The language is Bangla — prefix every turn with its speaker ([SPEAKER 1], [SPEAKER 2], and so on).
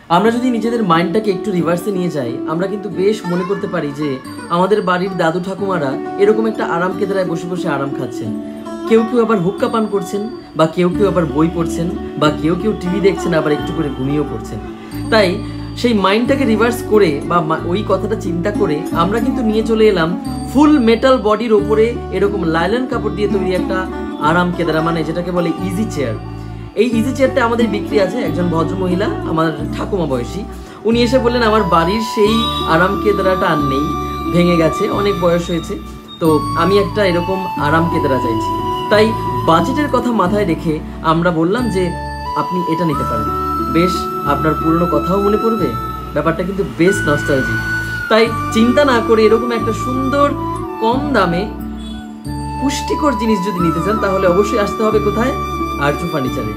[SPEAKER 1] আমরা যদি নিজেদের মাইন্ডটাকে একটু রিভার্সে নিয়ে যাই, আমরা কিন্তু বেশ মনে করতে পারি যে আমাদের বাড়ির দাদু ঠাকুমারা এরকম একটা আরাম কেদারায় বসে বসে আরাম খাচ্ছেন। কেউ কেউ আবার হুক্কা পান করছেন, বা কেউ কেউ আবার বই পড়ছেন, বা কেউ কেউ টিভি দেখছেন, আবার একটু করে ঘুমিয়েও পড়ছেন। তাই সেই মাইন্ডটাকে রিভার্স করে বা ওই কথাটা চিন্তা করে আমরা কিন্তু নিয়ে চলে এলাম ফুল মেটাল বডির ওপরে এরকম লাইলন কাপড় দিয়ে তৈরি একটা আরাম কেদারা, মানে যেটাকে বলে ইজি চেয়ার। এই ইজি চেয়ারটা আমাদের বিক্রি আছে। একজন ভদ্রমহিলা, আমার ঠাকুমা বয়সী, উনি এসে বললেন আমার বাড়ির সেই আরাম কেদারাটা আর নেই, ভেঙে গেছে, অনেক বয়স হয়েছে, তো আমি একটা এরকম আরাম কেদারা চাইছি। তাই বাজেটের কথা মাথায় রেখে আমরা বললাম যে আপনি এটা নিতে পারেন, বেশ আপনার পুরনো কথাও মনে পড়বে, ব্যাপারটা কিন্তু বেশ নস্টালজিক। তাই চিন্তা না করে এরকম একটা সুন্দর কম দামে পুষ্টিকর জিনিস যদি নিতে চান, তাহলে অবশ্যই আসতে হবে কোথায়? আরজু ফার্নিচারে।